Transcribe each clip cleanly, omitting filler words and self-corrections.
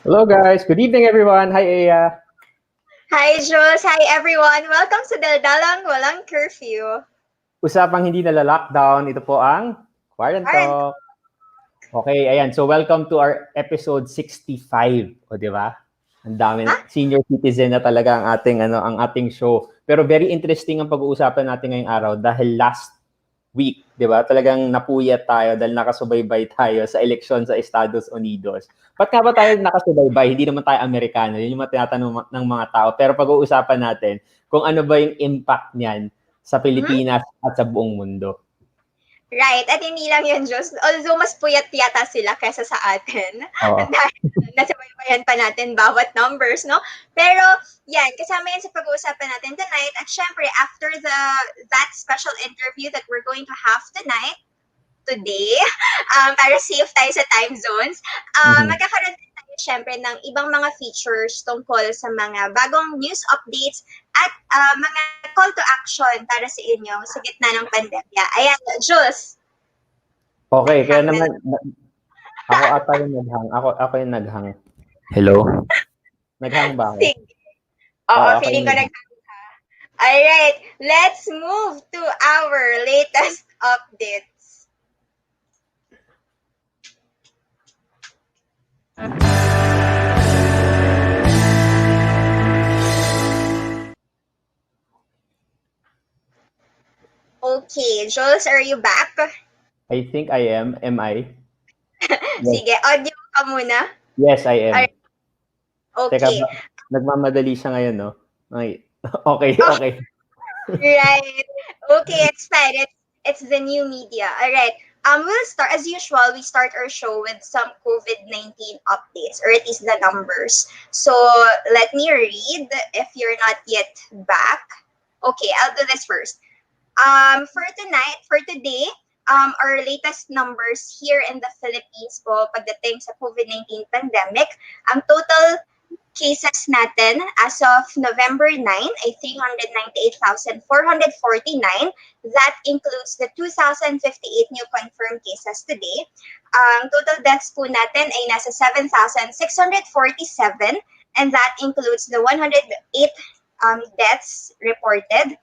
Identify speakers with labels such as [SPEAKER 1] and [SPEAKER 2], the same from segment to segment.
[SPEAKER 1] Hello guys, good evening everyone. Hi Aya.
[SPEAKER 2] Hi Jules, hi everyone. Welcome to Daldalang, walang curfew.
[SPEAKER 1] Usapang hindi nala-lockdown, ito po ang Quarantalk. Okay, ayan. So welcome to our episode 65. O di ba? Ang dami, senior citizen na talaga ang ating show. Pero very interesting ang pag-uusapan natin ngayong araw dahil last week, di ba? Talagang napuyat tayo dahil nakasubaybay tayo sa eleksyon sa Estados Unidos. Ba't nga ba tayo nakasubaybay? Hindi naman tayo Amerikano. Yun yung tinatanong ng mga tao. Pero pag-uusapan natin kung ano ba yung impact niyan sa Pilipinas at sa buong mundo.
[SPEAKER 2] Right, at hindi lang yun, Jules. Although mas puyat yata sila kaysa sa atin. Dahil nasabaybayan pa natin bawat numbers, no? Pero, yan, kasama yan sa pag-uusapan natin tonight. At syempre, after that special interview that we're going to have today, para safe tayo sa time zones, magkakaroon din tayo syempre ng ibang mga features tungkol sa mga bagong news updates at mga call to action para sa inyo sa gitna ng pandemya. Ayan, Jules.
[SPEAKER 1] Okay, kaya naman, ako ata yung naghang. Ako yung naghang. Hello? Naghang ba ako?
[SPEAKER 2] Sige. Oo, feeling ko naghang ka. Alright, let's move to our latest updates. Okay, Jules, are you back?
[SPEAKER 1] I think I am. Am I?
[SPEAKER 2] Sige, audio ka muna.
[SPEAKER 1] Yes, I am.
[SPEAKER 2] Alright. Okay.
[SPEAKER 1] Teka, nagmamadali siya ngayon, no? Okay.
[SPEAKER 2] Right. Okay, it's fine. It's the new media. All right. We'll start as usual. We start our show with some COVID-19 updates, or at least the numbers. So let me read if you're not yet back. Okay, I'll do this first. For today, our latest numbers here in the Philippines po pagdating sa COVID-19 pandemic, ang total cases natin as of November 9 ay 398,449. That includes the 2,058 new confirmed cases today. Ang total deaths po natin ay nasa 7,647, and that includes the 108 deaths reported.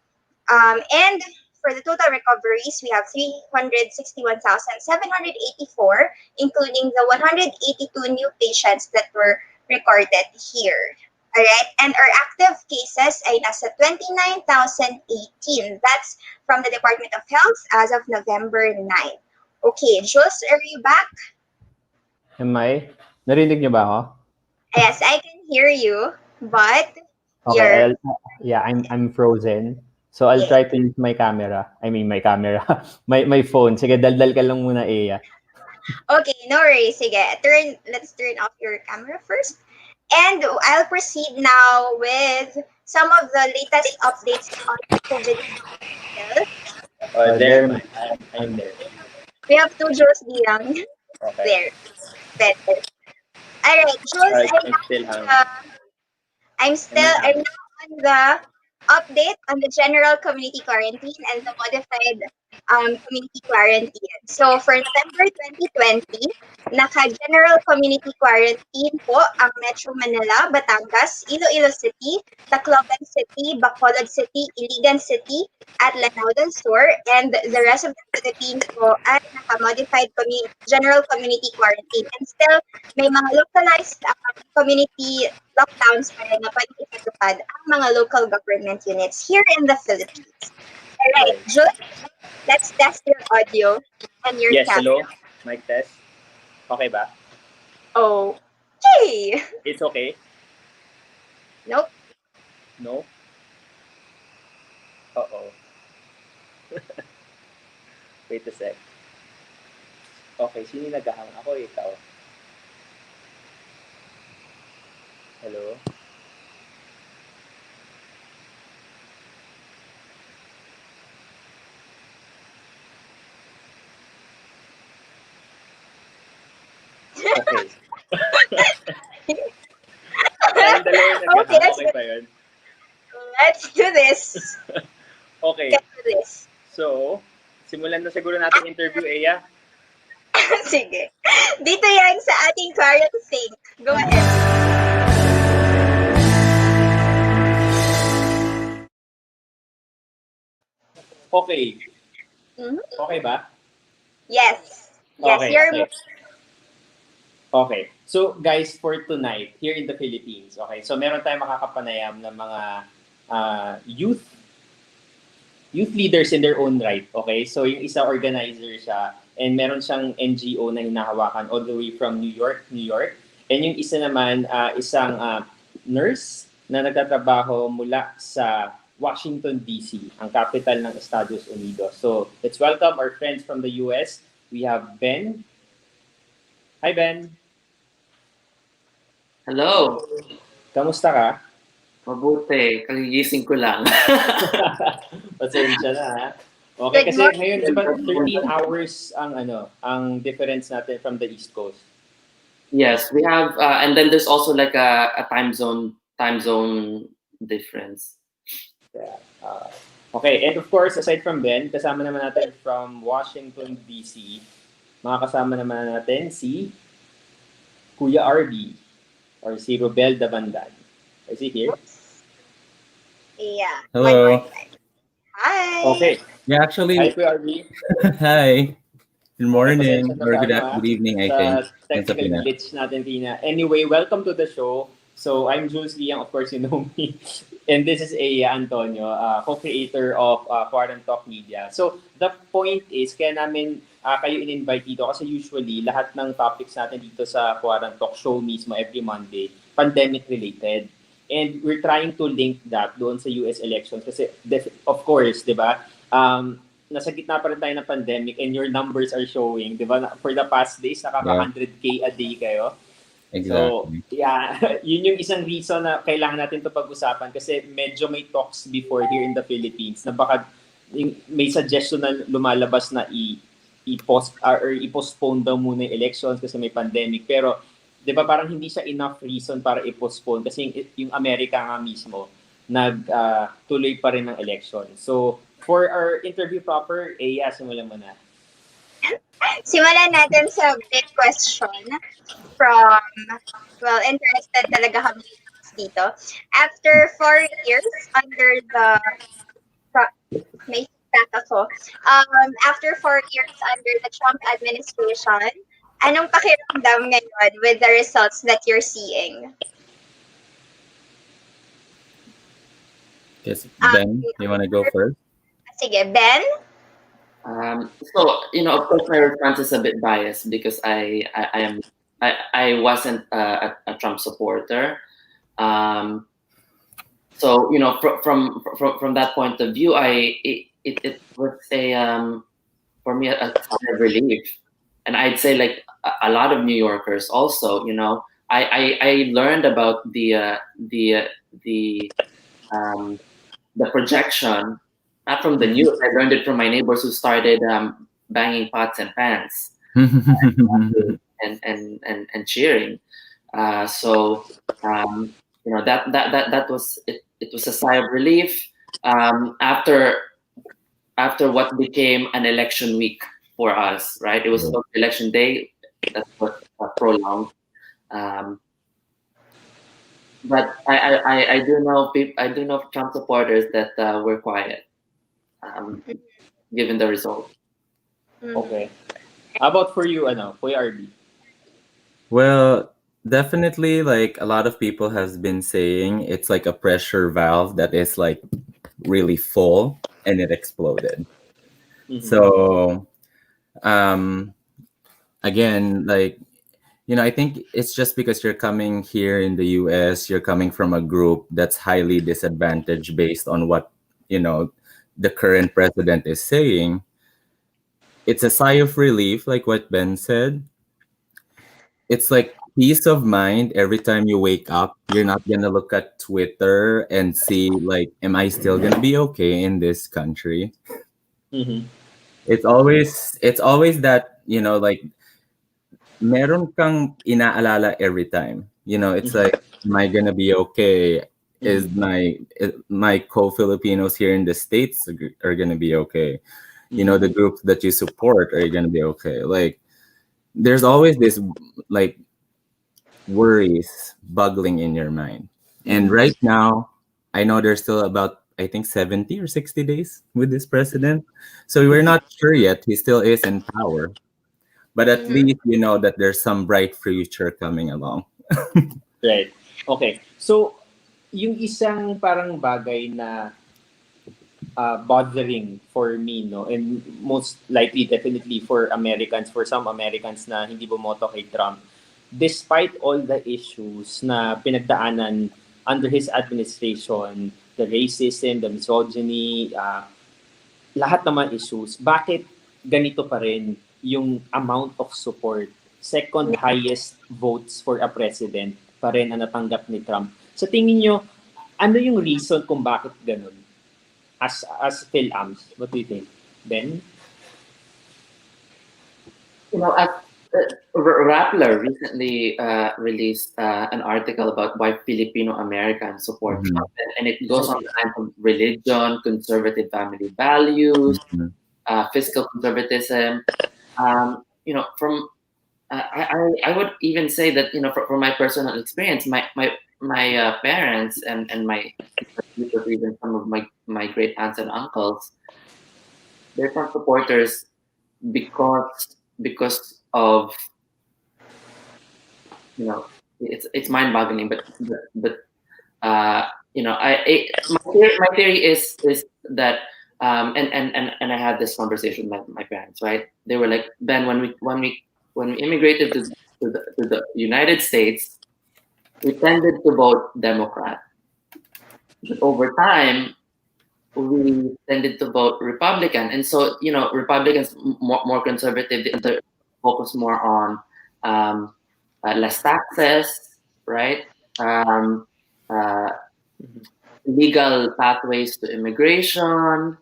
[SPEAKER 2] And for the total recoveries, we have 361,784, including the 182 new patients that were recorded here. All right, and our active cases ay nasa 29,018. That's from the Department of Health as of November 9. Okay, Jules, are you back?
[SPEAKER 1] Am I? Narinig niyo ba ako?
[SPEAKER 2] Yes, I can hear you, but
[SPEAKER 1] okay, I'm frozen. So I'll try to use my camera. My phone. Sige, daldal ka lang muna, Aya.
[SPEAKER 2] Okay, no worries. Sige, let's turn off your camera first. And I'll proceed now with some of the latest updates on COVID.
[SPEAKER 1] There, I'm there.
[SPEAKER 2] We have two Jules Diang.
[SPEAKER 1] Okay.
[SPEAKER 2] There. Better. All right, Jules, I'm now on the update on the general community quarantine and the modified community quarantine. So for November 2020, naka-general community quarantine po ang Metro Manila, Batangas, Iloilo City, Tacloban City, Bacolod City, Iligan City, at Lanao del Sur, and the rest of the Philippines po ay naka-modified general community quarantine. And still, may mga localized community lockdowns pa rin na pwedeng ipatupad ang mga local government units here in the Philippines. Alright, Jules, let's test your audio and your camera.
[SPEAKER 3] Hello. Mic test. Okay ba?
[SPEAKER 2] Okay.
[SPEAKER 3] It's okay?
[SPEAKER 2] Nope.
[SPEAKER 3] No? Uh-oh. Wait a sec. Okay, sino naghahang? Ako o ikaw? Hello? Okay. Okay ba yun?
[SPEAKER 2] Let's do this.
[SPEAKER 3] Okay.
[SPEAKER 2] Get to this.
[SPEAKER 3] So, simulan na siguro natin interview, Aya.
[SPEAKER 2] Sige. Dito yan sa ating Quarantalk. Go ahead.
[SPEAKER 3] Okay.
[SPEAKER 2] Mhm.
[SPEAKER 3] Okay ba?
[SPEAKER 2] Yes. Yes,
[SPEAKER 3] Okay,
[SPEAKER 2] you're
[SPEAKER 3] okay. Okay. So, guys, for tonight, here in the Philippines, okay, so meron tayong makakapanayam ng mga youth leaders in their own right, okay? So, yung isa organizer siya, and meron siyang NGO na hinahawakan all the way from New York. And yung isa naman, isang nurse na nagtatrabaho mula sa Washington D.C, ang capital ng Estados Unidos. So, let's welcome our friends from the US. We have Ben. Hi, Ben.
[SPEAKER 4] Hello.
[SPEAKER 3] Kamusta ka?
[SPEAKER 4] Mabuti. Kagigising ko lang.
[SPEAKER 3] Pasensya na, ha? Okay,
[SPEAKER 2] Good
[SPEAKER 3] kasi
[SPEAKER 2] morning.
[SPEAKER 3] ngayon, di ba, 13 hours ang difference natin from the East Coast.
[SPEAKER 4] Yes, we have, and then there's also like a time zone difference.
[SPEAKER 3] Yeah. Okay, and of course, aside from Ben, kasama naman natin from Washington D.C, makakasama naman natin si Kuya RB or si Robel Dabandan. Is he here?
[SPEAKER 2] Yeah.
[SPEAKER 5] Hello.
[SPEAKER 2] Hi.
[SPEAKER 3] Okay.
[SPEAKER 5] Yeah,
[SPEAKER 3] Hi,
[SPEAKER 5] actually,
[SPEAKER 3] Kuya RB.
[SPEAKER 5] hi. Good morning
[SPEAKER 3] Pasensya na
[SPEAKER 5] or
[SPEAKER 3] sa
[SPEAKER 5] good evening, I think.
[SPEAKER 3] sa technical glitch natin, Tina. Anyway, welcome to the show. So, I'm Jules Liang, of course, you know me. And this is Antonio, co-creator of Quarantalk Media. So, the point is, kaya namin kayo in-invite dito kasi usually, lahat ng topics natin dito sa Quarantalk show mismo every Monday, pandemic-related. And we're trying to link that doon sa US elections kasi, of course, di ba, nasa gitna pa rin tayo ng pandemic and your numbers are showing, di ba? For the past days, nakaka 100K a day kayo.
[SPEAKER 5] Exactly.
[SPEAKER 3] So, yeah, yun yung isang reason na kailangan natin ito pag-usapan kasi medyo may talks before here in the Philippines na baka may suggestion na lumalabas na i-postpone daw muna yung elections kasi may pandemic. Pero, di ba parang hindi siya enough reason para i-postpone kasi yung Amerika nga mismo tuloy pa rin ng election. So, for our interview proper, simulan mo na.
[SPEAKER 2] Simulan natin sa big question from, interested talaga kami dito. After 4 years under the, may ako. After 4 years under the Trump administration, anong pakiramdam ngayon with the results that you're seeing?
[SPEAKER 5] Yes, Ben, you want to go first?
[SPEAKER 2] Sige, Ben?
[SPEAKER 4] So, of course, my response is a bit biased because I wasn't a Trump supporter. So, from that point of view, it was for me a sign of relief, and I'd say like a lot of New Yorkers also. I learned about the projection. Not from the news. I learned it from my neighbors who started banging pots and pans and cheering. So that was it. It was a sigh of relief after what became an election week for us. Right? It was election day. That was prolonged. But I do know Trump supporters that were quiet. Given the result.
[SPEAKER 3] Okay. How about for you, Kuya RB?
[SPEAKER 5] Well, definitely, like a lot of people has been saying, it's like a pressure valve that is like really full and it exploded.
[SPEAKER 3] Mm-hmm.
[SPEAKER 5] So, again, like, I think it's just because you're coming here in the US, you're coming from a group that's highly disadvantaged based on what, the current president is saying. It's a sigh of relief, like what Ben said. It's like peace of mind every time you wake up. You're not gonna look at Twitter and see like, am I still gonna be okay in this country?
[SPEAKER 3] Mm-hmm.
[SPEAKER 5] It's always that, like meron kang inaalala every time. It's like, am I gonna be okay? Is my co-Filipinos here in the States are gonna be okay? The groups that you support are gonna be okay. Like, there's always this like worries buggling in your mind. And right now, I know there's still about, I think, 70 or 60 days with this president. So we're not sure yet. He still is in power. But at least you know that there's some bright future coming along.
[SPEAKER 3] Right. Okay. So, yung isang parang bagay na bothering for me, no, and most likely, definitely for Americans, for some Americans na hindi bumoto kay Trump, despite all the issues na pinagdaanan under his administration, the racism, the misogyny, lahat ng mga issues, bakit ganito pa rin yung amount of support? Second highest votes for a president pa rin ang natanggap ni Trump. Sa tingin nyo, ano yung reason kung bakit ganun? As Phil-Ams, what do you think? Ben?
[SPEAKER 4] You know, Rappler recently released an article about why Filipino-Americans support Trump, and it goes on the line of religion, conservative family values, fiscal conservatism. You know, from I would even say that, you know, from my personal experience, my parents and my even some of my great aunts and uncles, they're Trump supporters because of, you know, it's mind-boggling, but you know, my theory is that and I had this conversation with my parents, right? They were like, Ben, when we immigrated to the United States, we tended to vote Democrat, but over time we tended to vote Republican, and so, you know, Republicans more conservative, they focus more on less taxes, right? Legal pathways to immigration,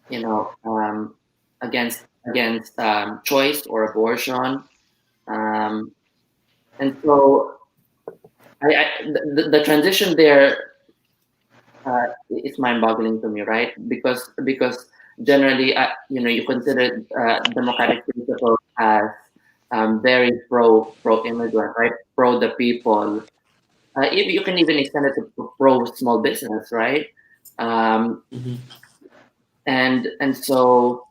[SPEAKER 4] you know, against choice or abortion, and so the transition there, it's mind-boggling to me, right? Because generally, you know, you consider democratic principles as very pro immigrant, right? Pro the people. You can even extend it to pro small business, right? And so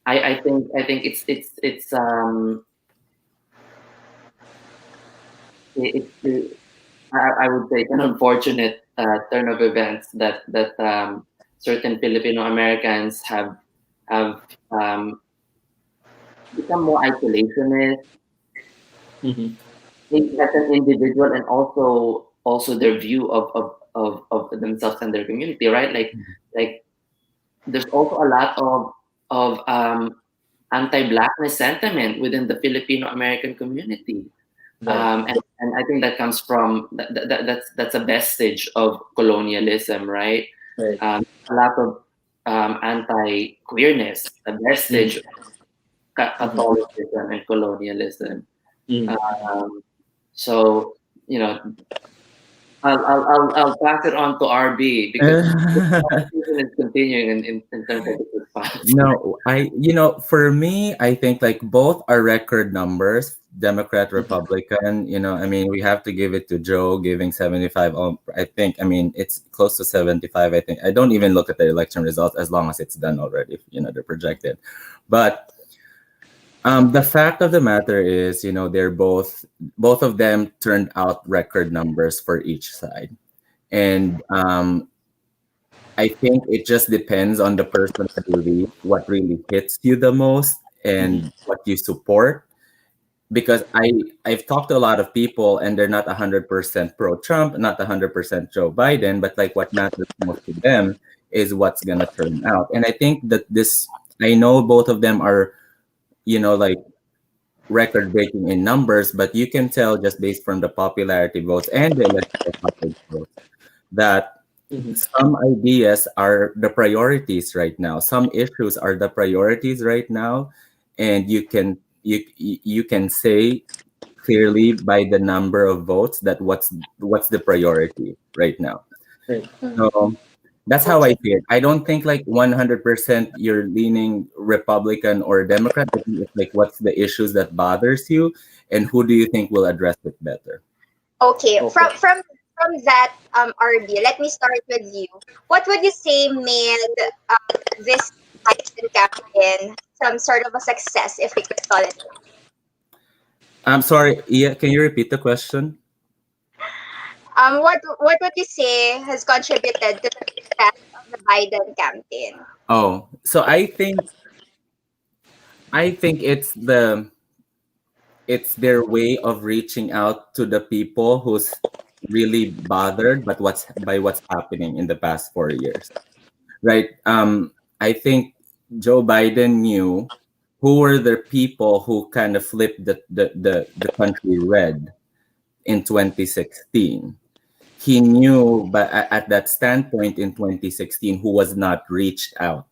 [SPEAKER 4] I think it's I would say an unfortunate turn of events that certain Filipino-Americans have become more isolationist, as an individual, and also their view of themselves and their community, right? Like there's also a lot of anti-blackness sentiment within the Filipino-American community. And I think that comes from that's a vestige of colonialism, right? A lot of anti-queerness, a vestige of Catholicism and colonialism. So, you know, I'll pass it on to RB because the conversation is continuing in terms of the response.
[SPEAKER 5] No, for me, I think like both are record numbers, Democrat, Republican. You know, I mean, we have to give it to Joe giving 75. I think, I mean, it's close to 75. I think I don't even look at the election results as long as it's done already. You know, they're projected, but the fact of the matter is, you know, they're both of them turned out record numbers for each side, and I think it just depends on the personality, what really hits you the most, and what you support. Because I've talked to a lot of people, and they're not 100% pro-Trump, not 100% Joe Biden, but like what matters most to them is what's gonna turn out. And I think that I know both of them are, you know, like record-breaking in numbers, but you can tell just based from the popularity votes and the electoral college votes that some ideas are the priorities right now. Some issues are the priorities right now, and you can say clearly by the number of votes that what's the priority right now. So That's how I see it. I don't think like 100% you're leaning Republican or Democrat. I think it's like what's the issues that bothers you, and who do you think will address it better?
[SPEAKER 2] Okay. From that, RB, let me start with you. What would you say made this Biden campaign some sort of a success, if we could call it?
[SPEAKER 5] I'm sorry, Iya, can you repeat the question?
[SPEAKER 2] What would you say has contributed to the success of the Biden campaign?
[SPEAKER 5] Oh, so I think it's their way of reaching out to the people who's really bothered but what's happening in the past 4 years, right? I think Joe Biden knew who were the people who kind of flipped the country red in 2016. He knew, but at that standpoint in 2016, who was not reached out,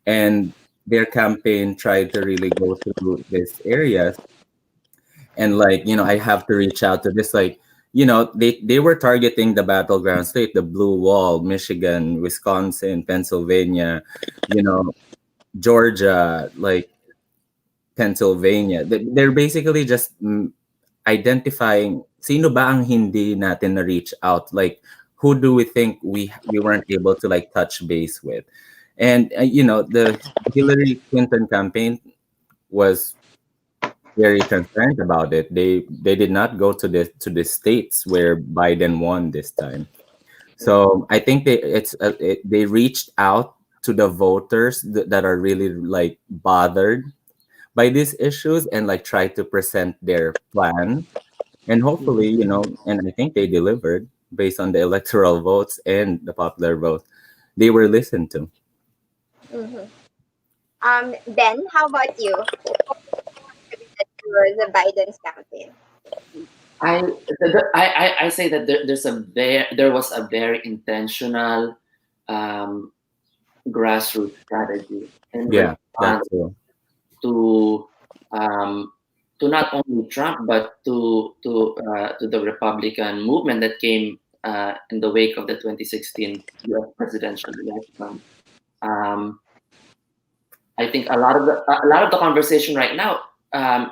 [SPEAKER 5] and their campaign tried to really go through these areas, and like, I have to reach out to this, like, they were targeting the battleground state, the blue wall, Michigan, Wisconsin, Pennsylvania, Georgia, like Pennsylvania. They're basically just identifying sino ba ang hindi natin na reach out, like who do we think we weren't able to like touch base with. And the Hillary Clinton campaign was very transparent about it. They did not go to the states where Biden won this time. So I think they reached out to the voters that are really like bothered by these issues and like try to present their plan, and hopefully, and I think they delivered based on the electoral votes and the popular vote. They were listened to.
[SPEAKER 2] Ben, how about you? For the Biden's campaign?
[SPEAKER 4] I say that there was a very intentional grassroots strategy in response to not only Trump but to the Republican movement that came in the wake of the 2016 U.S. presidential election. I think a lot of the conversation right now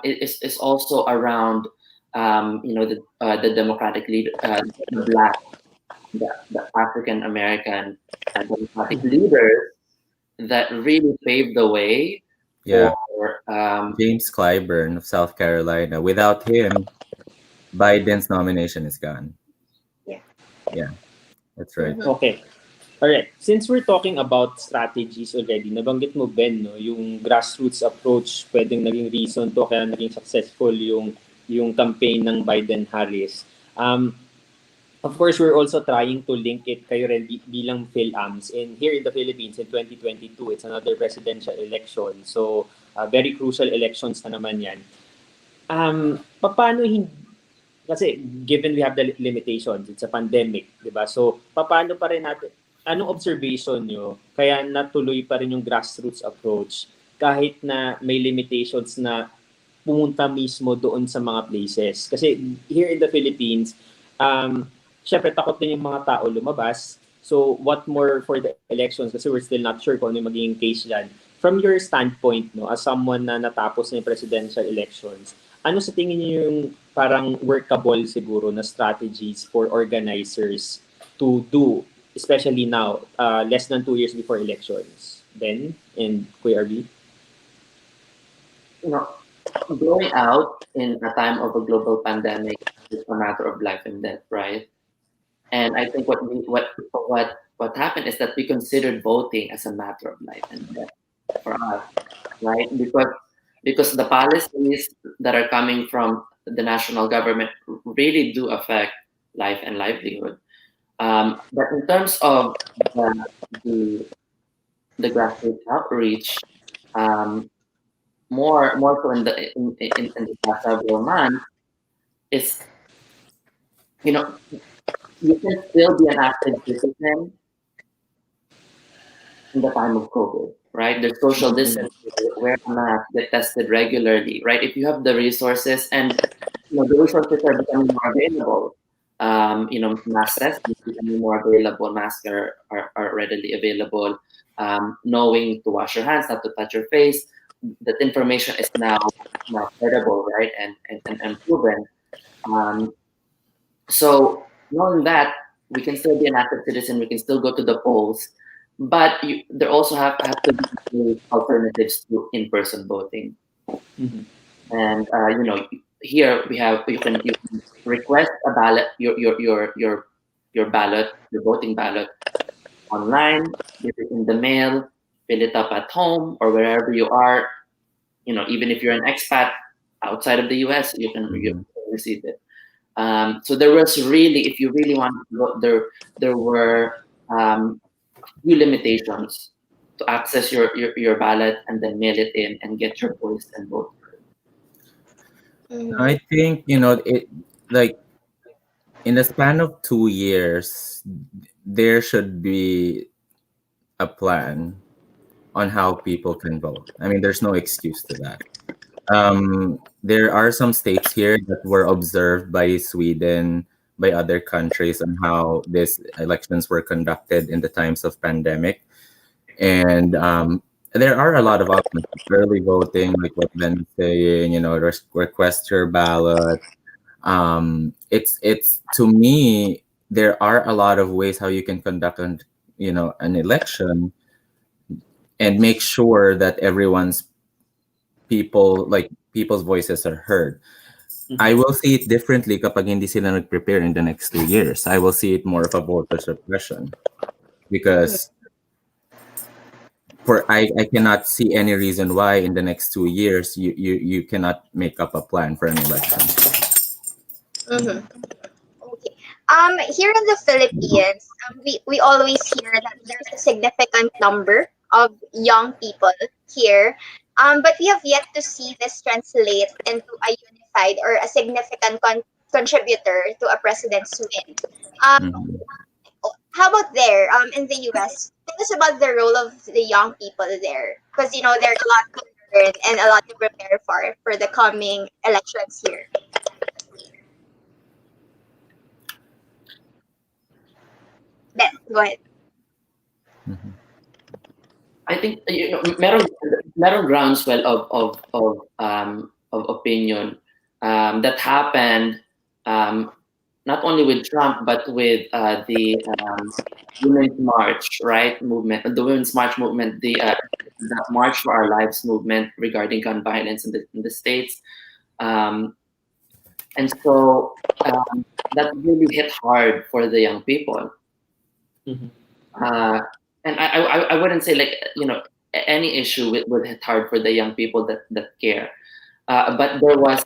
[SPEAKER 4] is also around the Democratic leader, the Black, the African American Democratic leaders that really paved the way for
[SPEAKER 5] James Clyburn of South Carolina. Without him, Biden's nomination is gone. Yeah, that's right.
[SPEAKER 3] Okay. All right. Since we're talking about strategies already, nabanggit mo, Ben, no, yung grassroots approach pwedeng naging reason to kaya naging successful yung campaign ng Biden-Harris. Of course, we're also trying to link it kayo rin bilang PhilAms. And here in the Philippines in 2022, it's another presidential election. So, very crucial elections na naman yan. Paano kasi given we have the limitations, it's a pandemic, di ba? So, paano pa rin natin, anong observation nyo kaya natuloy pa rin yung grassroots approach kahit na may limitations na pumunta mismo doon sa mga places? Kasi here in the Philippines, syempre takot din yung mga tao lumabas. So what more for the elections kasi we're still not sure kung ano yung magiging case dyan. From your standpoint, no, as someone na natapos na yung presidential elections, ano sa tingin niyo yung parang workable siguro na strategies for organizers to do, especially now, less than 2 years before elections? Ben and Kuya RB?
[SPEAKER 4] Going out in a time of a global pandemic is a matter of life and death, right? And I think what happened is that we considered voting as a matter of life and death for us, right? Because the policies that are coming from the national government really do affect life and livelihood. But in terms of the grassroots outreach, more so in the past several months, is you can still be an active citizen in the time of COVID, right? There's social distancing, wear a mask, get tested regularly, right? If you have the resources and the resources are becoming more available, Masks becoming more available. Masks are readily available. Knowing to wash your hands, not to touch your face. That information is now credible, right, and proven. So knowing that, we can still be an active citizen. We can still go to the polls, but there also have to be alternatives to in-person voting.
[SPEAKER 3] Mhm.
[SPEAKER 4] And here you can request a ballot, your ballot, your voting ballot online, get it in the mail, fill it up at home or wherever you are. Even if you're an expat outside of the U.S., you can receive it. So there was really, if you really wanted to vote, there were few limitations to access your ballot and then mail it in and get your voice and vote.
[SPEAKER 5] I think it, like, in the span of 2 years, there should be a plan on how people can vote. I mean, there's no excuse to that. There are some states here that were observed by Sweden, by other countries, on how these elections were conducted in the times of pandemic. And there are a lot of options. Early voting, like what Ben is saying, request your ballot. It's to me, there are a lot of ways how you can conduct an election and make sure that people's voices are heard. I will see it differently kapag hindi sila nag-prepare in the next 2 years. I will see it more of a voter suppression because I cannot see any reason why in the next 2 years you cannot make up a plan for an election.
[SPEAKER 2] Okay. Here in the Philippines, we always hear that there's a significant number of young people here, but we have yet to see this translate into a unified or a significant contributor to a president's win. How about there, in the U.S.? Tell us about the role of the young people there, because there's a lot to learn and a lot to prepare for the coming elections here. Ben, go ahead.
[SPEAKER 4] I think meron groundswell of opinion that happened not only with Trump but with the Women's March movement, the Women's March movement, the March for Our Lives movement regarding gun violence in the States, and so that really hit hard for the young people. And I wouldn't say any issue would hit hard for the young people that care. But there was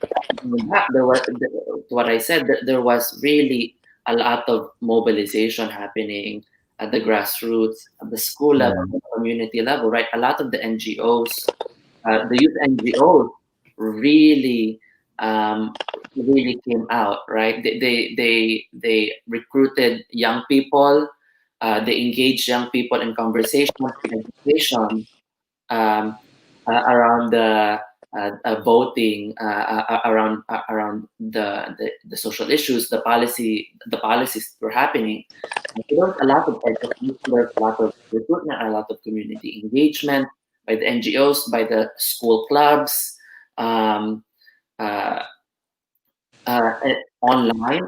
[SPEAKER 4] what I said, that there was really a lot of mobilization happening at the grassroots, at the school level, the community level, right? A lot of the NGOs, the youth NGOs, really came out, right? They recruited young people. They engage young people in conversation and education around the voting, around the social issues, the policies that were happening. There was a lot of education, there was a lot of recruitment, a lot of community engagement by the NGOs, by the school clubs, online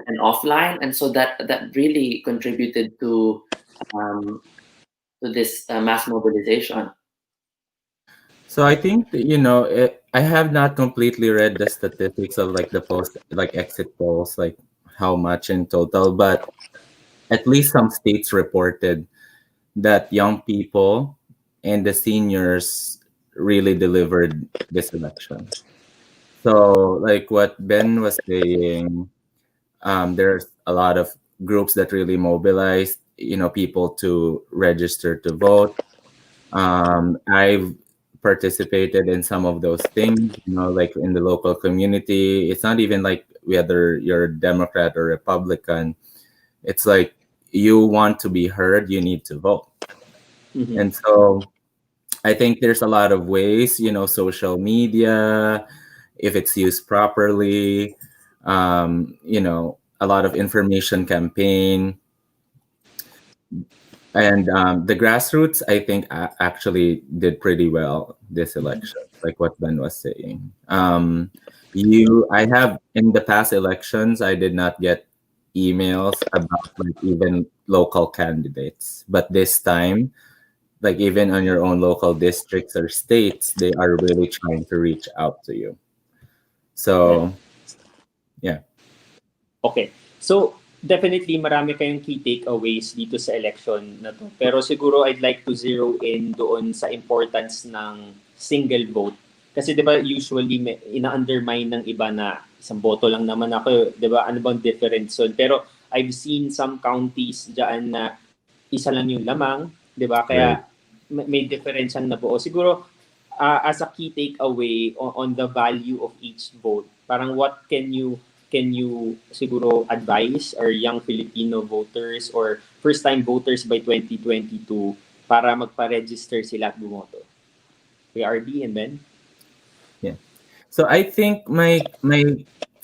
[SPEAKER 4] and offline, and so that really contributed to this mass mobilization.
[SPEAKER 5] So I think I have not completely read the statistics of the exit polls, like how much in total, but at least some states reported that young people and the seniors really delivered this election. So like what Ben was saying, there's a lot of groups that really mobilized, people to register to vote. I've participated in some of those things, like in the local community. It's not even like whether you're a Democrat or Republican. It's like you want to be heard, you need to vote. And so I think there's a lot of ways, social media, if it's used properly, a lot of information campaign. And the grassroots, I think, actually did pretty well this election, like what Ben was saying. I have in the past elections, I did not get emails about like even local candidates, but this time, like even on your own local districts or states, they are really trying to reach out to you. So, yeah.
[SPEAKER 3] Okay. So, definitely marami kayong key takeaways dito sa election na to. Pero siguro I'd like to zero in doon sa importance ng single vote. Kasi 'di ba usually ina-undermine ng iba na isang boto lang naman ako, 'di ba? Ano bang difference doon? Pero I've seen some counties diyan na isa lang yung lamang, 'di ba? Kaya may difference ang nabuo. Siguro as a key takeaway on the value of each vote, parang what can you siguro advise our young Filipino voters or first-time voters by 2022 para magpa-register sila at bumoto? Kuya RD and Ben?
[SPEAKER 5] Yeah. So I think my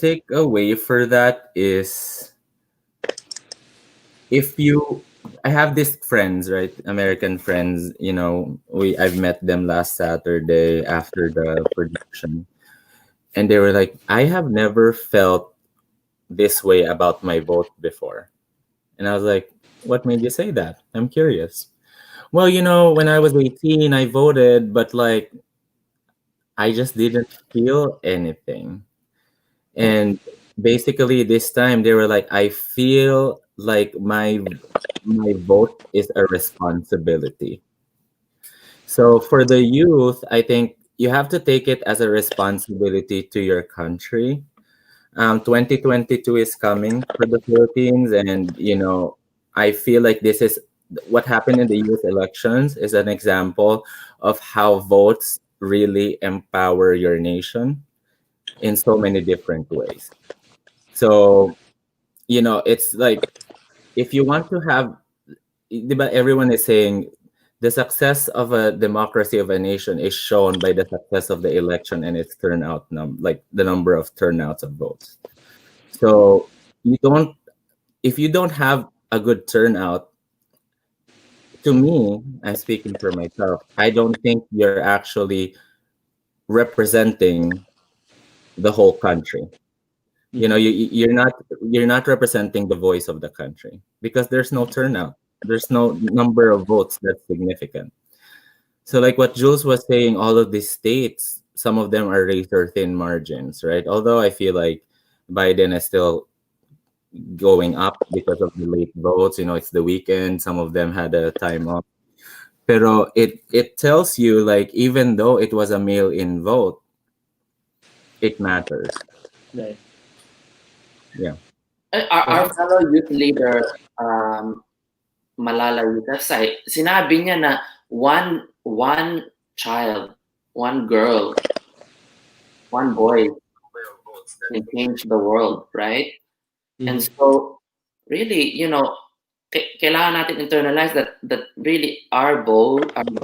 [SPEAKER 5] takeaway for that is I have these friends, right? American friends, I've met them last Saturday after the production. And they were like, I have never felt this way about my vote before. And I was like, what made you say that? I'm curious. Well, when I was 18, I voted, but like, I just didn't feel anything. And basically this time they were like, I feel like my vote is a responsibility. So for the youth, I think you have to take it as a responsibility to your country. 2022 is coming for the Philippines, and I feel like this is what happened in the youth elections is an example of how votes really empower your nation in so many different ways. So, it's like if you want to have, but everyone is saying the success of a democracy of a nation is shown by the success of the election and its turnout, like the number of turnouts of votes. So if you don't have a good turnout, to me, I'm speaking for myself, I don't think you're actually representing the whole country. You're not representing the voice of the country because there's no turnout. There's no number of votes that's significant. So like what Jules was saying, all of these states, some of them are razor thin margins, right? Although I feel like Biden is still going up because of the late votes. It's the weekend. Some of them had a time off. Pero it tells you, like, even though it was a mail-in vote, it matters.
[SPEAKER 3] Right.
[SPEAKER 5] Yeah.
[SPEAKER 4] Our fellow youth leader, Malala Yousafzai, sinabi niya na one child, one girl, one boy can change the world, right? And so, really, kailangan natin internalize that really our vote, and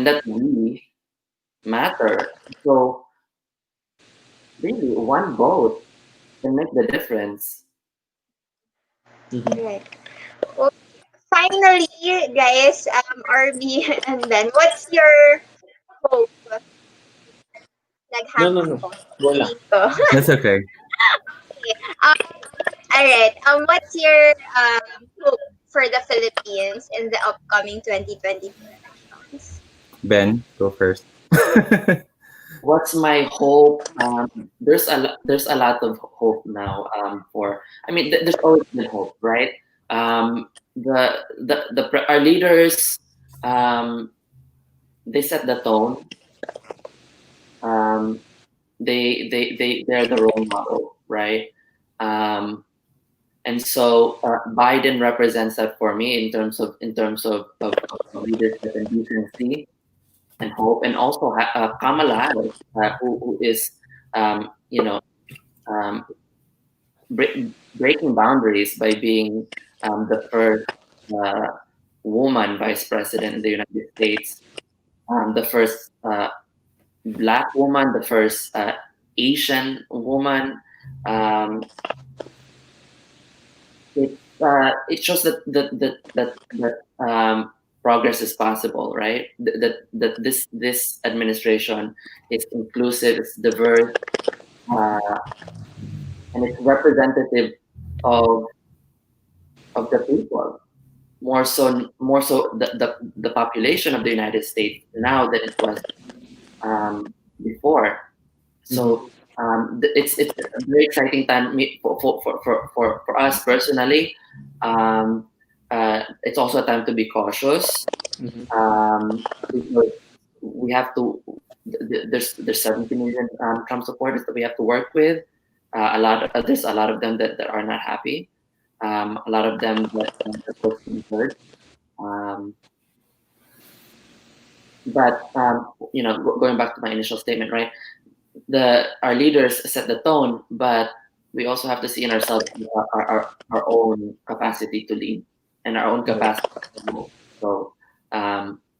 [SPEAKER 4] that we matter. So, really, one vote can make the difference.
[SPEAKER 2] Right. Well, finally, guys, RB and Ben, what's your hope?
[SPEAKER 3] No. Wala.
[SPEAKER 5] That's okay.
[SPEAKER 2] Okay. All right. What's your hope for the Philippines in the upcoming 2024 elections?
[SPEAKER 5] Ben, go first.
[SPEAKER 4] What's my hope? There's a lot of hope now. There's always been hope, right? Our leaders, they set the tone. They're the role model, right? And so Biden represents that for me in terms of leadership and decency and hope, and also Kamala Harris, who is breaking boundaries by being the first woman vice president in the United States, the first Black woman, the first Asian woman, it shows that progress is possible, right? That this administration is inclusive, it's diverse, and it's representative of the people. More so the population of the United States now than it was before. So it's a very exciting time for us personally. It's also a time to be cautious because we have to. There's 70 million Trump supporters that we have to work with. There's a lot of them that are not happy. A lot of them that are supposed to be heard. But going back to my initial statement, right? Our leaders set the tone, but we also have to see in ourselves our own capacity to lead and our own capacity to move. So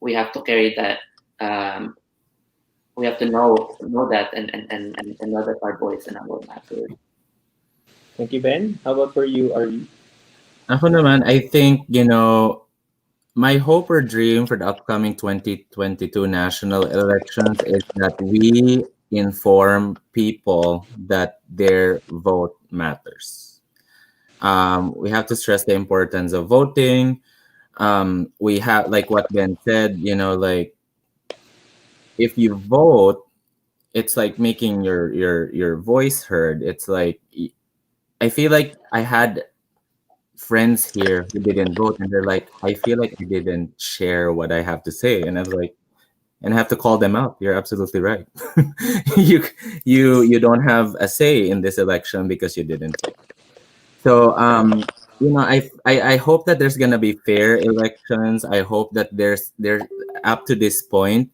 [SPEAKER 4] we have to carry that. We have to know that and know that our voice and our vote matters.
[SPEAKER 3] Thank you, Ben. How about for you, Ari?
[SPEAKER 5] Ako naman, I think, my hope or dream for the upcoming 2022 national elections is that we inform people that their vote matters. We have to stress the importance of voting. We have, like what Ben said, like if you vote, it's like making your voice heard. It's like, I feel like I had friends here who didn't vote, and they're like, I feel like I didn't share what I have to say, and I was like, and I have to call them out. You're absolutely right. you don't have a say in this election because you didn't vote. So I hope that there's gonna be fair elections. I hope that they're up to this point,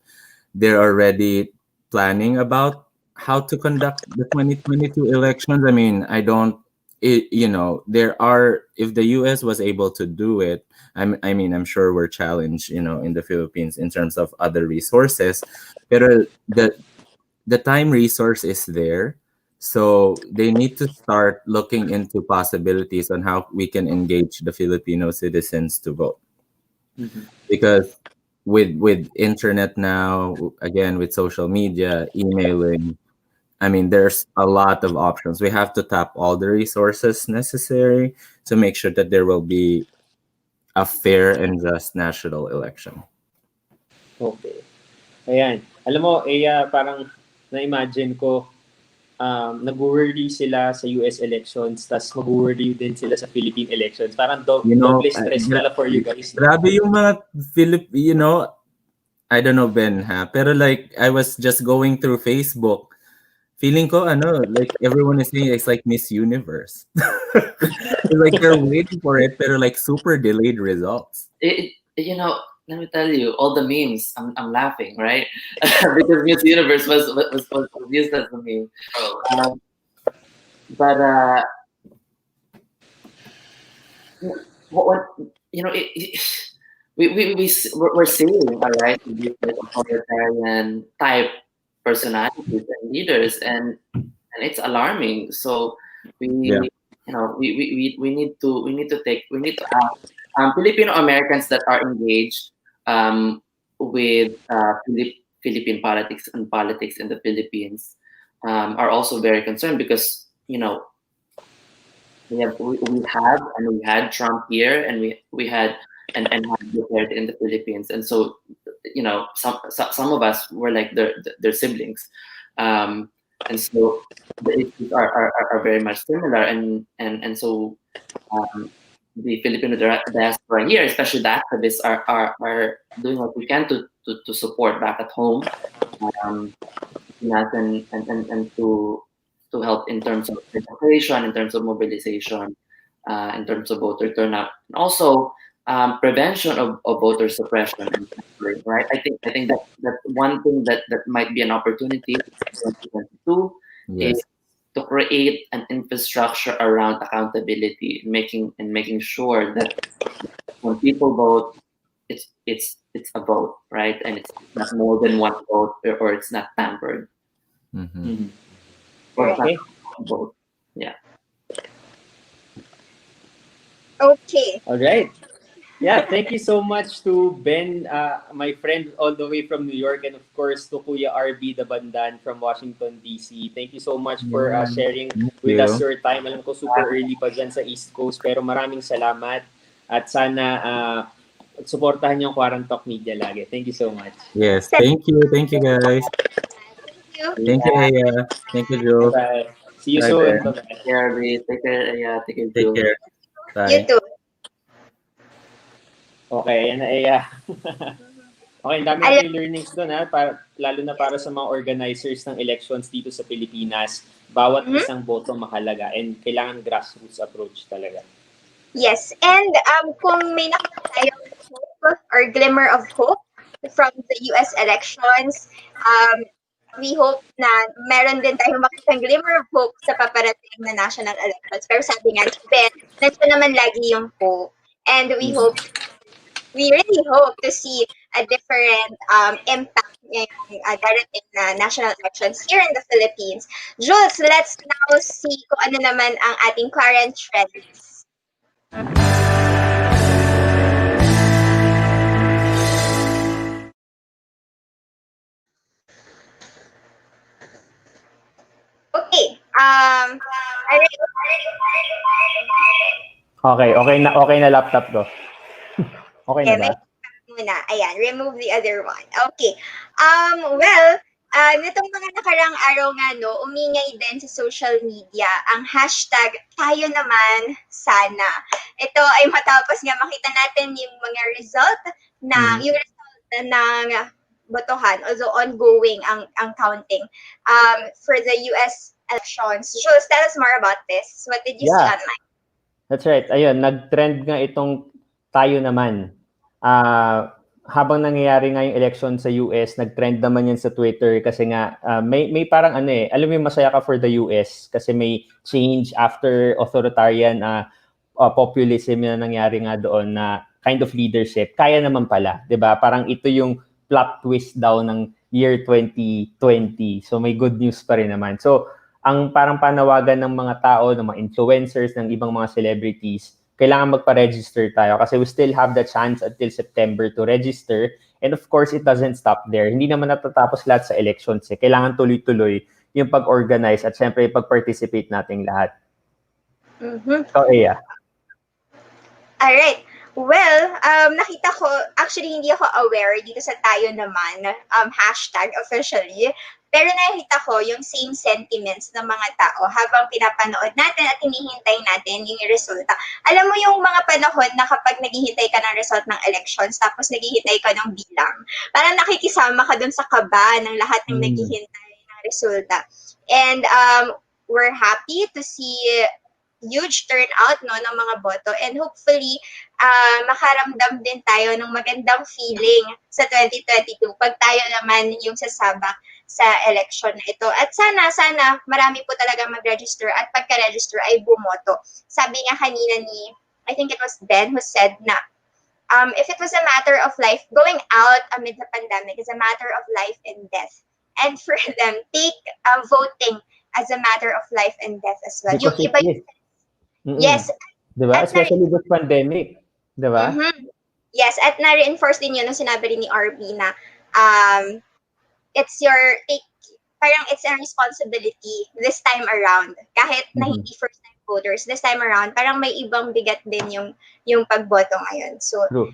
[SPEAKER 5] they're already planning about how to conduct the 2022 elections. I mean, I don't. There are, if the US was able to do it, I'm sure we're challenged, in the Philippines in terms of other resources, but the time resource is there. So they need to start looking into possibilities on how we can engage the Filipino citizens to vote. Because with internet now, again, with social media, emailing, I mean, there's a lot of options. We have to tap all the resources necessary to make sure that there will be a fair and just national election.
[SPEAKER 3] Okay. Ayan. Alam mo, parang na-imagine ko, nag-worry sila sa US elections, tas mag-worry din sila sa Philippine elections. Parang double stress pala for you guys.
[SPEAKER 5] Grabe yung mga I don't know, Ben, ha? Pero like, I was just going through Facebook. Feeling ko, like everyone is saying it's like Miss Universe. It's like they're waiting for it, pero like super delayed results.
[SPEAKER 4] Let me tell you, all the memes, I'm laughing, right? Because Miss Universe was used as a meme. But we're seeing, all right, these authoritarian type personalities and leaders, and it's alarming. So we need to have Filipino-Americans that are engaged with Philippine politics and politics in the Philippines are also very concerned because we had Trump here, and we had and had declared in the Philippines, and so some of us were like their siblings, and so the issues are very much similar, and so the Filipino diaspora here, especially the activists, are doing what we can to support back at home, and to help in terms of education, in terms of mobilization, in terms of voter turnout, and also prevention of voter suppression, right? I think that one thing that might be an opportunity in 2022 is to create an infrastructure around accountability, making sure that when people vote, it's a vote, right? And it's not more than one vote, or it's not tampered.
[SPEAKER 3] Okay.
[SPEAKER 4] Vote. Yeah.
[SPEAKER 2] Okay.
[SPEAKER 3] All right. Yeah, thank you so much to Ben, my friend all the way from New York, and of course to Kuya RB Dabandan from Washington D.C. Thank you so much for
[SPEAKER 5] Yeah.
[SPEAKER 3] sharing
[SPEAKER 5] Thank
[SPEAKER 3] with us
[SPEAKER 5] you.
[SPEAKER 3] your time. Alam ko super early pa dyan sa East Coast, pero maraming salamat at sana suportahan yung Quarantalk Media lagi. Thank you so much.
[SPEAKER 5] Yes.
[SPEAKER 2] Thank
[SPEAKER 5] Thank you guys.
[SPEAKER 2] you.
[SPEAKER 5] Thank you, Aya. Thank you, Joe.
[SPEAKER 3] Bye-bye. See you
[SPEAKER 5] Bye,
[SPEAKER 3] soon.
[SPEAKER 5] Ben.
[SPEAKER 3] Bye-bye.
[SPEAKER 4] Yeah, we take care. Yeah, take care,
[SPEAKER 5] Take
[SPEAKER 4] Joe.
[SPEAKER 5] care.
[SPEAKER 2] You
[SPEAKER 5] Bye.
[SPEAKER 2] too.
[SPEAKER 3] Okay, yan na Okay, ang dami
[SPEAKER 2] Alam,
[SPEAKER 3] natin learnings doon para, lalo na para sa mga organizers ng elections dito sa Pilipinas. Bawat isang boto mahalaga and kailangan grassroots approach talaga.
[SPEAKER 2] yes. And kung may nakita tayong hope or glimmer of hope from the US elections, we hope na meron din tayong makitang glimmer of hope sa paparating na national elections. Pero sabi nga ni Ben, nandiyan naman lagi yung hope. And we really hope to see a different impact in darating na national elections here in the Philippines. Jules, let's now see kung ano naman ang ating current trends. Okay. Alright.
[SPEAKER 1] Okay na laptop ko. Okay na ba?
[SPEAKER 2] Muna. Ayan, remove the other one. Okay. Nitong mga nakarang araw nga, no, umingay din sa social media ang hashtag tayo naman sana. Ito ay matapos nga makita natin yung mga result ng botohan, although ongoing ang counting for the US elections. Jules, tell us more about this. What did you see online?
[SPEAKER 1] That's right. Ayun, nag-trend nga itong tayo naman. Habang nangyayari nga yung election sa US, nag-trend naman yan sa Twitter kasi nga may parang alam mo yung masaya ka for the US kasi may change after authoritarian populism na nangyari nga doon na kind of leadership. Kaya naman pala, 'di ba? Parang ito yung plot twist daw ng year 2020. So may good news pa rin naman. So ang parang panawagan ng mga tao, ng mga influencers, ng ibang mga celebrities, kailangan magpa-register tayo kasi we still have the chance until September to register. And of course, it doesn't stop there. Hindi naman natatapos lahat sa elections. Kailangan tuloy-tuloy yung pag-organize at syempre pag-participate nating lahat. So, yeah.
[SPEAKER 2] Alright. Well, nakita ko, actually hindi ako aware dito sa tayo naman, hashtag officially. Pero nakita ko yung same sentiments ng mga tao habang pinapanood natin at hinihintay natin yung resulta. Alam mo yung mga panahon na kapag naghihintay ka ng result ng elections tapos naghihintay ka ng bilang, parang nakikisama ka dun sa kaba ng lahat ng naghihintay ng resulta. And we're happy to see huge turnout ng mga boto and hopefully makaramdam din tayo ng magandang feeling sa 2022 pag tayo naman yung sasabak sa election na ito. At sana marami po talaga mag-register at pagka-register ay bumoto. Sabi nga kanina I think it was Ben who said na if it was a matter of life, going out amid the pandemic is a matter of life and death. And for them, take voting as a matter of life and death as well.
[SPEAKER 1] Because
[SPEAKER 2] yung iba yes.
[SPEAKER 1] Diba? Especially with pandemic. Diba?
[SPEAKER 2] Yes, at na-reinforce din yun nung sinabi rin ni RB na it's a responsibility this time around. Kahit na hindi first-time voters, this time around, parang may ibang bigat din yung pagboto ngayon. So,
[SPEAKER 1] true.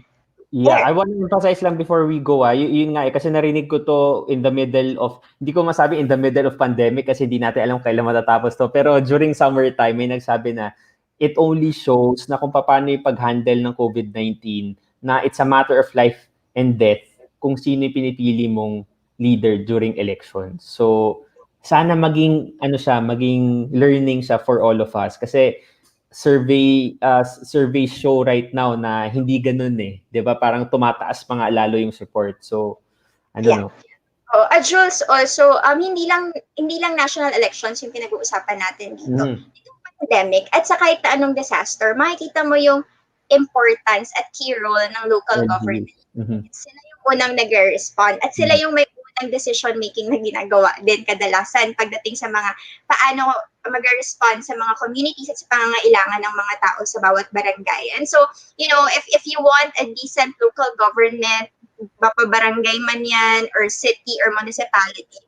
[SPEAKER 1] Yeah, I want to emphasize lang before we go, yun nga kasi narinig ko to in the middle of, hindi ko masabi in the middle of pandemic kasi hindi natin alam kailan matatapos to, pero during summertime, may nagsabi na it only shows na kung paano yung pag-handle ng COVID-19 na it's a matter of life and death kung sino yung pinipili mong leader during elections. So, sana maging learning siya for all of us kasi survey show right now na hindi ganun 'di ba? Parang tumataas pa nga lalo yung support. So, know.
[SPEAKER 2] Jules, also hindi lang national elections yung pinag-uusapan natin dito. Itong pandemic at sa kahit na anong disaster, makikita mo yung importance at key role ng local government. Sila yung unang nagre-respond at sila yung may ng decision making na ginagawa din kadalasan pagdating sa mga paano mag-respond sa mga communities at sa pangangailangan ng mga tao sa bawat barangay. And so, if you want a decent local government, mapabarangay man yan, or city or municipality,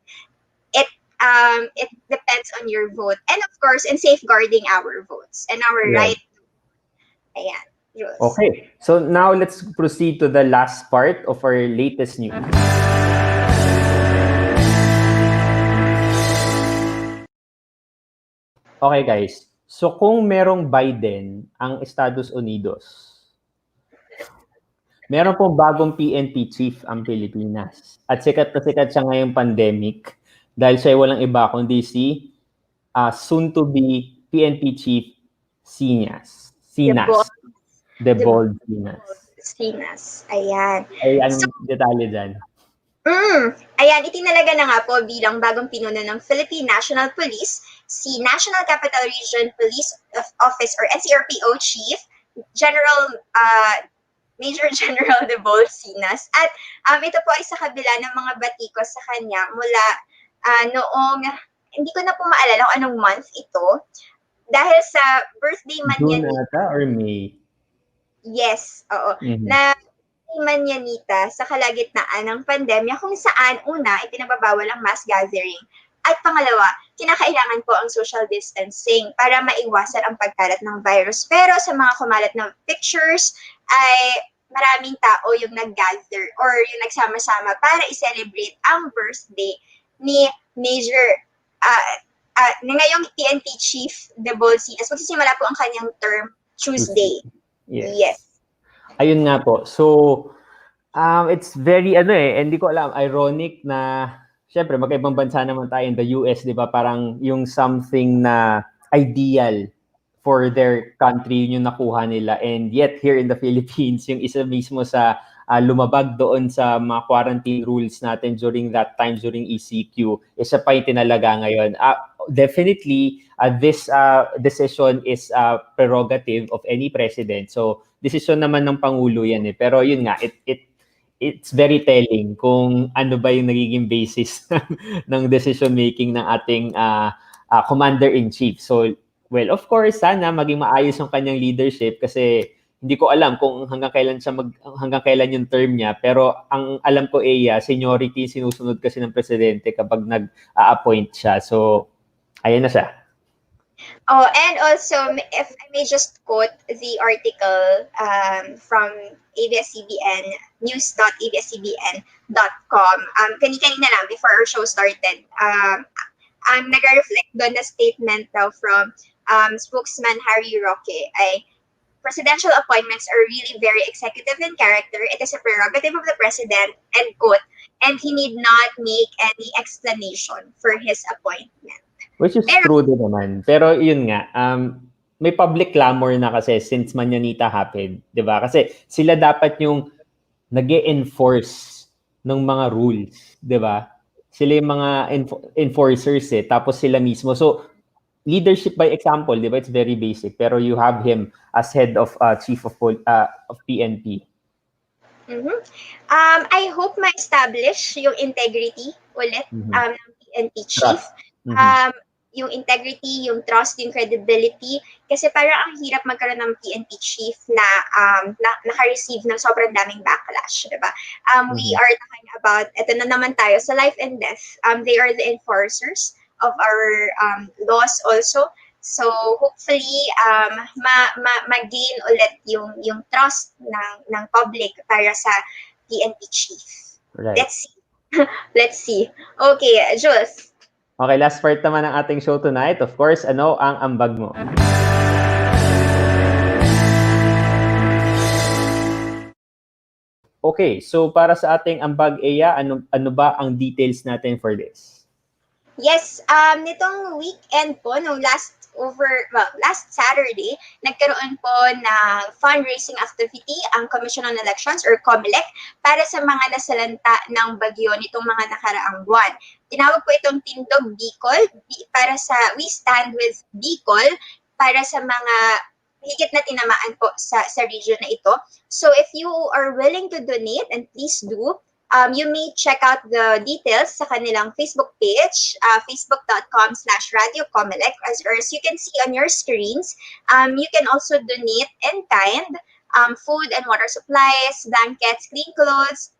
[SPEAKER 2] it depends on your vote. And of course, in safeguarding our votes and our right. Ayan. Jules.
[SPEAKER 1] Okay, so now let's proceed to the last part of our latest news. Okay guys, so kung merong Biden ang Estados Unidos, meron pong bagong PNP chief ang Pilipinas. At sikat na sikat siya ngayong pandemic dahil siya ay walang iba kundi si soon-to-be PNP chief Sinas. The bold
[SPEAKER 2] Sinas. Ayan.
[SPEAKER 1] Ay, anong detalye dyan?
[SPEAKER 2] Ayan, itinalaga na nga po bilang bagong pinuno ng Philippine National Police, si National Capital Region Police Office or NCRPO Chief, Major General Robel Sinas. At ito po ay sa kabila ng mga batikos sa kanya mula noong, hindi ko na po maalala kung anong month ito, dahil sa birthday man
[SPEAKER 1] June ata or May?
[SPEAKER 2] Yes, oo. Na manyanita sa kalagitnaan ng pandemya kung saan una, ipinagbabawal ang mass gathering. At pangalawa, kinakailangan po ang social distancing para maiwasan ang pagkalat ng virus. Pero sa mga kumalat na pictures ay maraming tao yung nag-gather or yung nagsama-sama para i-celebrate ang birthday ni Major ngayong PNP Chief Robel Sinas. Magsisimula po ang kanyang term Tuesday. Yes.
[SPEAKER 1] Ayun nga po. So, it's very, hindi ko alam, ironic na, syempre, magkaibang bansa naman tayo in the US, di ba? Parang yung something na ideal for their country, yun yung nakuha nila. And yet, here in the Philippines, yung isa mismo sa lumabag doon sa mga quarantine rules natin during that time, during ECQ, isa pa yung tinalaga ngayon. Definitely, this decision is prerogative of any president. So, decision naman ng Pangulo yan eh. Pero yun nga, it's very telling kung ano ba yung nagiging basis ng decision making ng ating commander-in-chief. So, well, of course, sana maging maayos yung kanyang leadership kasi hindi ko alam kung hanggang kailan yung term niya, pero ang alam ko seniority sinusunod kasi ng presidente kapag nag-a-appoint siya. So, ayan na siya.
[SPEAKER 2] Oh, and also, if I may just quote the article from ABS-CBN, news.abscbn.com. Kanina lang, before our show started, nag-reflect doon na statement daw from spokesman Harry Roque ay presidential appointments are really very executive in character. It is a prerogative of the president, end quote, and he need not make any explanation for his appointment.
[SPEAKER 1] Which is true din naman. Pero yun nga, may public clamor na kasi since Manyanita happened, di ba? Kasi sila dapat yung nag-e-enforce ng mga rules, di ba? Sila yung mga enforcers tapos sila mismo. So, leadership by example, di ba? It's very basic. Pero you have him as head of chief of PNP.
[SPEAKER 2] I hope ma-establish yung integrity ulit ng PNP chief. Yung integrity, yung trust, yung credibility. Kasi parang ang hirap magkaroon ng PNP chief na naka-receive ng sobrang daming backlash, diba? We are talking about, eto na naman tayo, sa life and death. They are the enforcers of our laws also. So hopefully, ma-gain ulit yung trust ng public para sa PNP chief.
[SPEAKER 1] Right.
[SPEAKER 2] Let's see. Okay, Jules.
[SPEAKER 1] Okay, last part naman ng ating show tonight. Of course, ano ang ambag mo? Okay, so para sa ating ambag, ano ba ang details natin for this?
[SPEAKER 2] Yes, nitong weekend po, last Saturday, nagkaroon po ng fundraising activity ang Commission on Elections or COMELEC para sa mga nasalanta ng bagyo nitong mga nakaraang buwan. Tinawag po itong Tindog Bicol para sa We Stand with Bicol para sa mga higit na tinamaan po sa region na ito. So if you are willing to donate, and please do, You may check out the details sa kanilang Facebook page, facebook.com/radiocomelec. As you can see on your screens, you can also donate in kind, food and water supplies, blankets, clean clothes,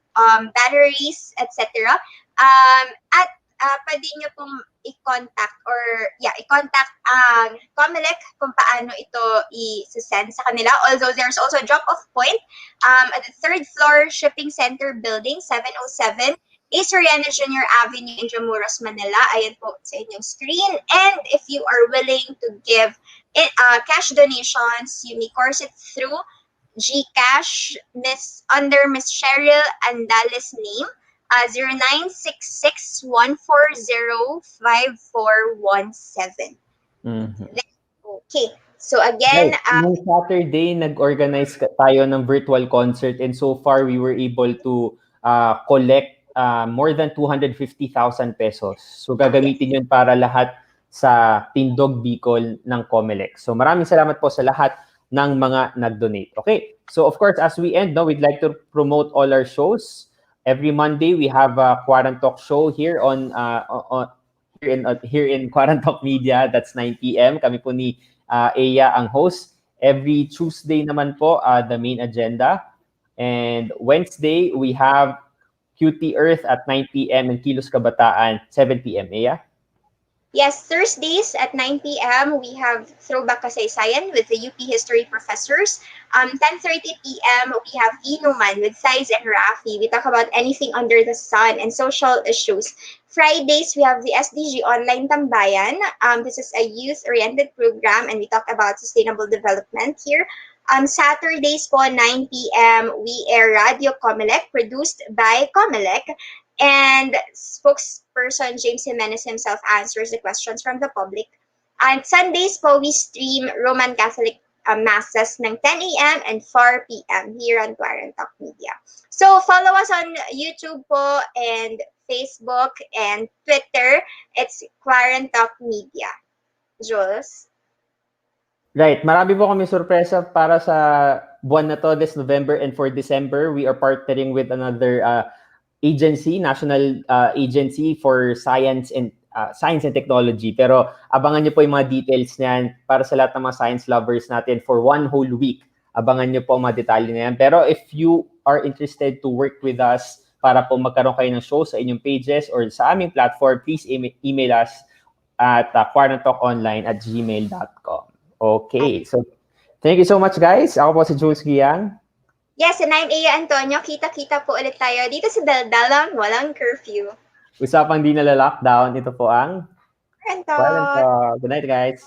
[SPEAKER 2] batteries, etc. At pwede nyo pong i-contact ang Comelec kung paano ito i-send sa kanila. Although there's also a drop-off point at the third floor shipping center building, 707 A. Soriano Jr. Avenue, Intramuros, Manila. Ayan po sa inyong screen. And if you are willing to give cash donations, you may course it through GCash under Miss Cheryl Andales' name. 0966-140-5417. Okay. So again,
[SPEAKER 1] Nung Saturday, nag-organize tayo ng virtual concert, and so far we were able to collect more than 250,000 pesos. So gagamitin yun para lahat sa Tindog Bicol ng Comelec. So maraming salamat po sa lahat ng mga nag-donate. Okay. So of course, as we end, we'd like to promote all our shows. Every Monday, we have a Quarantalk show here here in Quarantalk Media. That's 9 p.m. Kami po ni Eya ang host. Every Tuesday naman po, the main agenda. And Wednesday, we have QT Earth at 9 p.m. and Kilos Kabataan, 7 p.m. Eya?
[SPEAKER 2] Yes, Thursdays at 9 p.m. we have Throwback Kasaysayan with the UP History professors. 10:30 p.m. we have Inuman with Thais and Rafi. We talk about anything under the sun and social issues. Fridays, we have the SDG Online Tambayan. This is a youth-oriented program and we talk about sustainable development here. Saturdays po, 9 p.m. we air Radio Comelec, produced by Comelec. And spokesperson James Jimenez himself answers the questions from the public. And Sundays po, we stream Roman Catholic masses ng 10 a.m. and 4 p.m. here on Quarantalk Media. So follow us on YouTube po and Facebook and Twitter. It's Quarantalk Media. Jules?
[SPEAKER 1] Right. Marami po kami sorpresa para sa buwan na to, this November, and for December, we are partnering with another agency, national agency for science and technology. Pero abangan nyo po yung mga details niyan para sa lahat ng mga science lovers natin for one whole week. Abangan nyo po ang mga detalye na yan. Pero if you are interested to work with us para po magkaroon kayo ng show sa inyong pages or sa aming platform, please email us at quarantalkonline@gmail.com. Okay. So, thank you so much, guys. Ako po si Jules Giang.
[SPEAKER 2] Yes, and I'm Eya Antonio. Kita-kita po ulit tayo dito sa Daldalang, walang curfew.
[SPEAKER 1] Usapang di nala-lockdown. Ito po ang
[SPEAKER 2] Quarantalk.
[SPEAKER 1] Good night, guys.